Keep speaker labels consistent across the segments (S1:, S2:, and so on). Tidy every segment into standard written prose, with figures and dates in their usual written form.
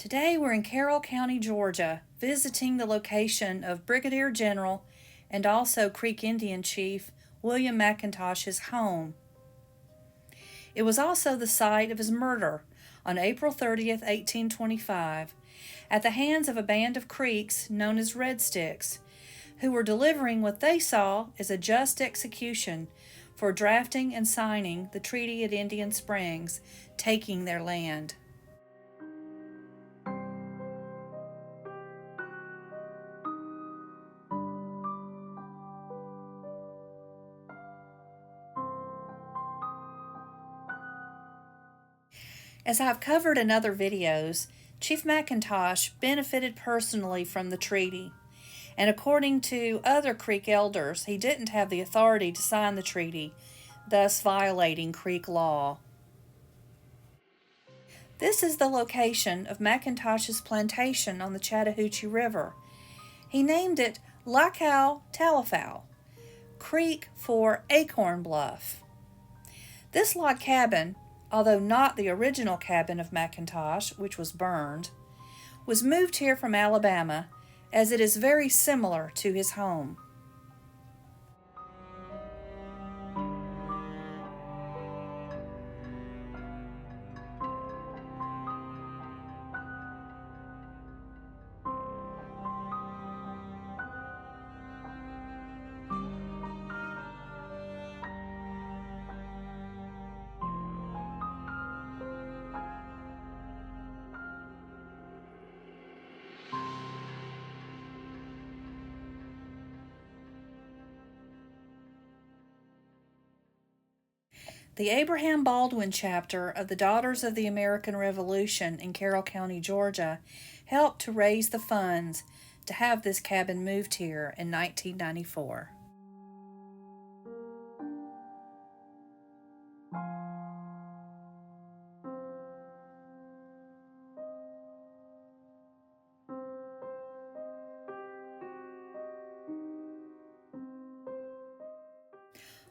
S1: Today we're in Carroll County, Georgia, visiting the location of Brigadier General and also Creek Indian Chief William McIntosh's home. It was also the site of his murder on April 30th, 1825, at the hands of a band of Creeks known as Redsticks, who were delivering what they saw as a just execution for drafting and signing the treaty at Indian Springs, taking their land. As I've covered in other videos, Chief McIntosh benefited personally from the treaty, and according to other Creek elders, he didn't have the authority to sign the treaty, thus violating Creek law. This is the location of McIntosh's plantation on the Chattahoochee River. He named it Lockau Talafau, Creek for Acorn Bluff. This log cabin, although not the original cabin of McIntosh, which was burned, was moved here from Alabama, as it is very similar to his home. The Abraham Baldwin chapter of the Daughters of the American Revolution in Carroll County, Georgia, helped to raise the funds to have this cabin moved here in 1994.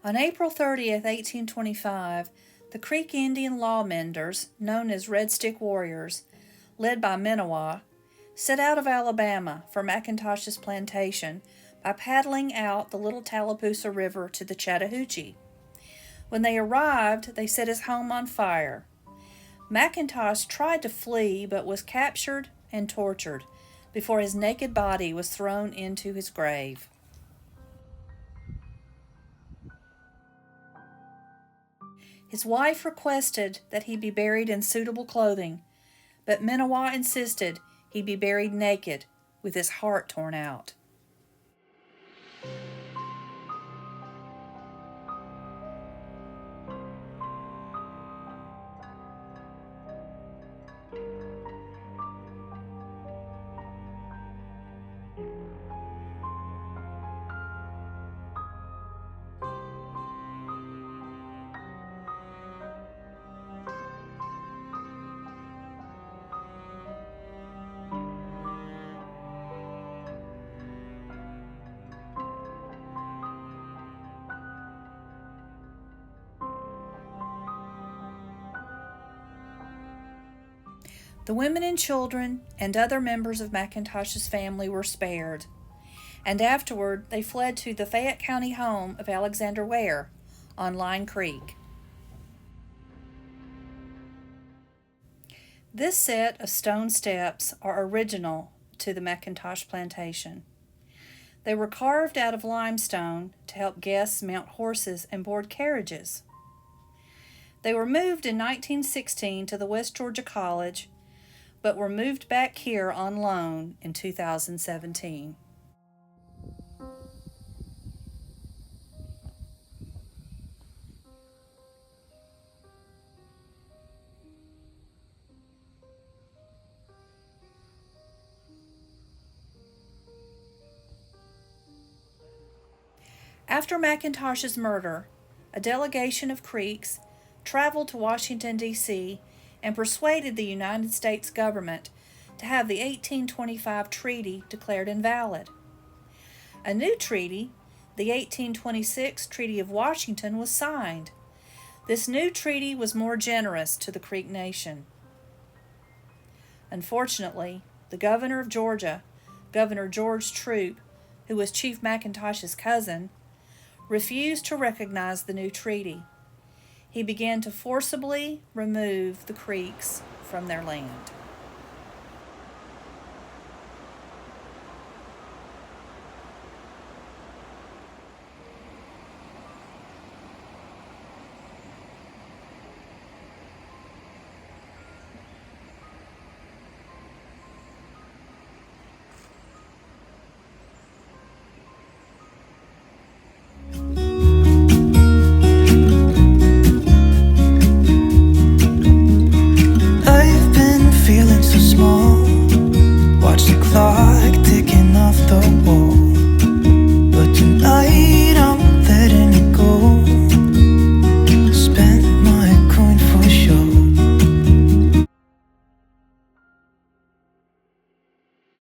S1: On April 30th, 1825, the Creek Indian lawmenders, known as Redstick warriors, led by Menawa, set out of Alabama for McIntosh's plantation by paddling out the Little Tallapoosa River to the Chattahoochee. When they arrived, they set his home on fire. McIntosh tried to flee but was captured and tortured before his naked body was thrown into his grave. His wife requested that he be buried in suitable clothing, but Menawa insisted he be buried naked with his heart torn out. The women and children and other members of McIntosh's family were spared, and afterward they fled to the Fayette County home of Alexander Ware on Line Creek. This set of stone steps are original to the McIntosh plantation. They were carved out of limestone to help guests mount horses and board carriages. They were moved in 1916 to the West Georgia College, but were moved back here on loan in 2017. After McIntosh's murder, a delegation of Creeks traveled to Washington, D.C., and persuaded the United States government to have the 1825 treaty declared invalid. A new treaty, the 1826 Treaty of Washington, was signed. This new treaty was more generous to the Creek Nation. Unfortunately, the governor of Georgia, Governor George Troup, who was Chief McIntosh's cousin, refused to recognize the new treaty. He began to forcibly remove the Creeks from their land.